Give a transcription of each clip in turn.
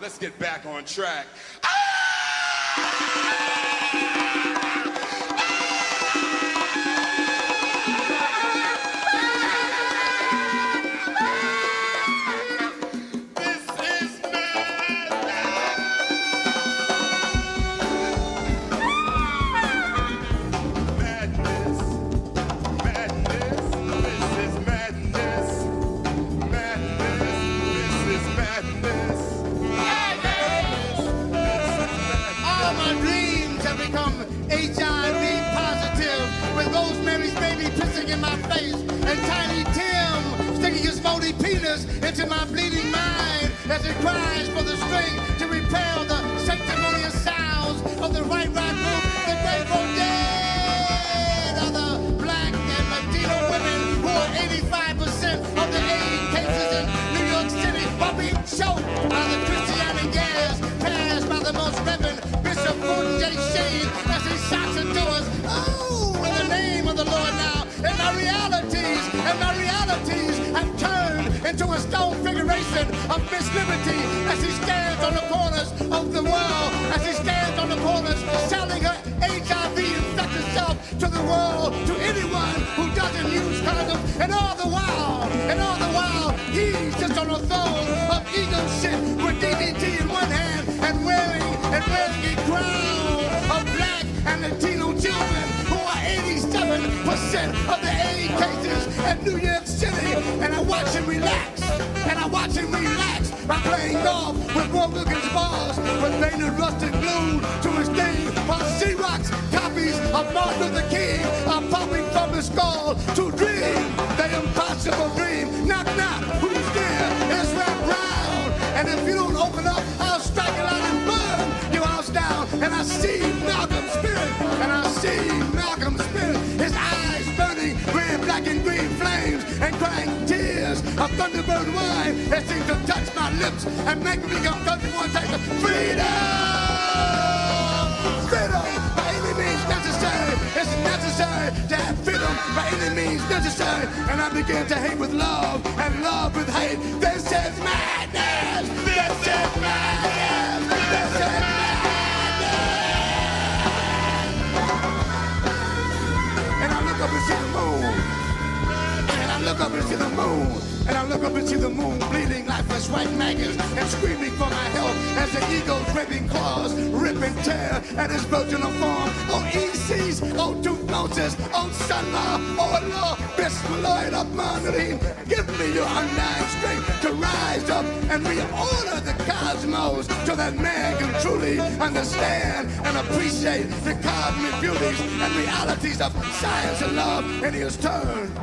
Let's get back on track. Into my bleeding mind as it cries for the strength to repel the sanctimonious sounds of the right group, the grateful dead of the black and Latino women who are 85% of the AIDS cases in New York City are being choked by the Christianic gas passed by the most Reverend Bishop Gordon J. Shane as he shouts it to us, oh, in the name of the Lord now, and my realities have turned into a stone figuration of Miss Liberty as he stands on the corners of the world, as he stands on the corners selling her HIV-infected self to the world, to anyone who doesn't use condoms, and all the while, he's just on the throne of egoship with DDT in one hand and wearing a crown of black and Latino children who are 87% of the AIDS cases at New York City, and I watch him relax, by playing golf with Roy Wilkins bars, with painted rusted glue to his thing, while Xerox copies of Martin Luther King are popping from his skull to dream the impossible dream. Knock, knock, who's there? It's Rap Brown, and if you don't open up, I'll strike it out and burn your house down. And I see Malcolm's spirit, his eyes burning red, black, and green flames, and crying tears of Thunderbird wine that seems to touch my lips and make me become 31 taste of freedom. Freedom by any means necessary. It's necessary to have freedom by any means necessary. And I begin to hate with love and love with hate. This is madness. This is madness. This is madness. And I look up and see the moon. And I look up and see the moon. And I look up and see the moon bleeding lifeless white maggots and screaming for my help as the eagle's raping claws rip and tear at his virginal form. Oh, ECs, oh, Tutmosis, oh, Sunma, oh, Allah, Bismillah, Rahman Rahim. Give me your undying strength to rise up and reorder the cosmos so that man can truly understand and appreciate the cosmic beauties and realities of science and love. And he has turned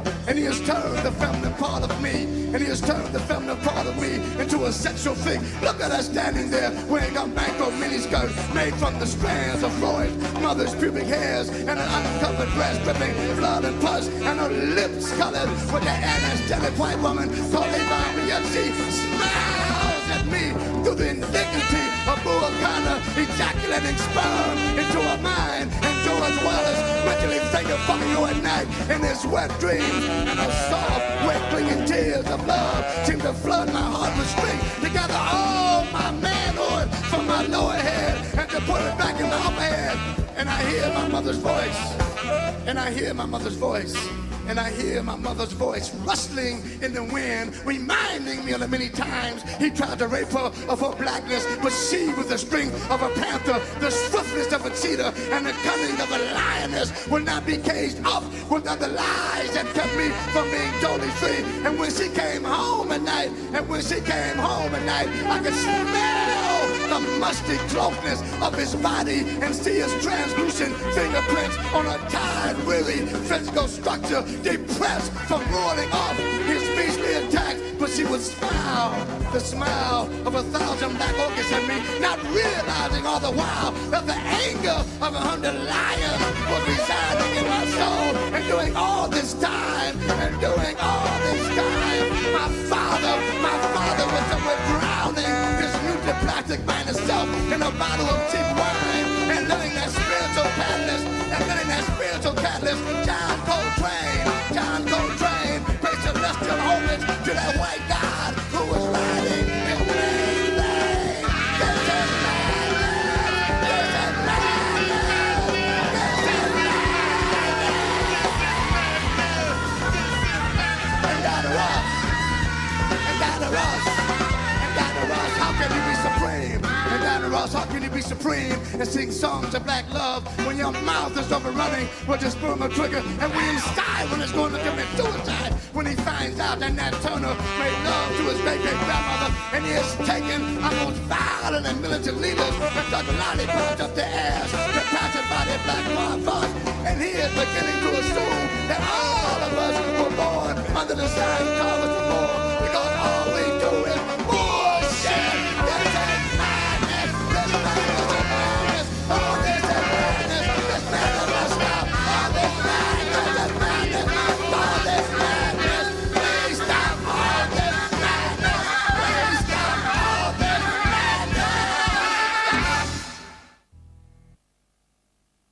the feminine part of me. And he has turned the feminine part of me into a sexual thing. Look at her standing there wearing a mango miniskirt made from the strands of Freud's mother's pubic hairs and an uncovered breast dripping blood and pus and her lips colored with the anesthetic white woman called Eva, yet she smiles at me through the indignity of Buakana ejaculating sperm into her mind, and George Wallace mentally finger fucking you at night in his wet dreams, and her soft, wet, clinging tears of love seem to flood my heart with strength to gather all my manhood from my lower head and to put it back in the upper head. And I hear my mother's voice, and I hear my mother's voice, and I hear my mother's voice rustling in the wind, reminding me of the many times he tried to rape her of her blackness, but she, with the strength of a panther, the swiftness of a cheetah, and the cunning of a lioness, will not be caged up with other lies that kept me from being totally free. And when she came home at night, I could smell the musty closeness of his body and see his translucent fingerprints on a tired, weary physical structure, depressed from rolling off his beastly attacks. But she would smile, the smile of 1,000 black orchids at me, not realizing all the while that the anger of 100 lions was residing in my soul. And doing all this time, my father was somewhere drowning this plastic man itself in a bottle of cheap wine, and letting that spiritual catalyst, John Coltrane, pay celestial homage to that white God who was riding his main lane. Because how can you be supreme and sing songs of black love when your mouth is overrunning with the sperm of trigger and William Skyman is going to commit suicide when he finds out that Nat Turner made love to his great-great-grandmother and he has taken our most violent and militant leaders and stuck lollipops up their ass to pacify their black motherfuckers. And he is beginning to assume that all of us were born under the sign Thomas was born because all we do is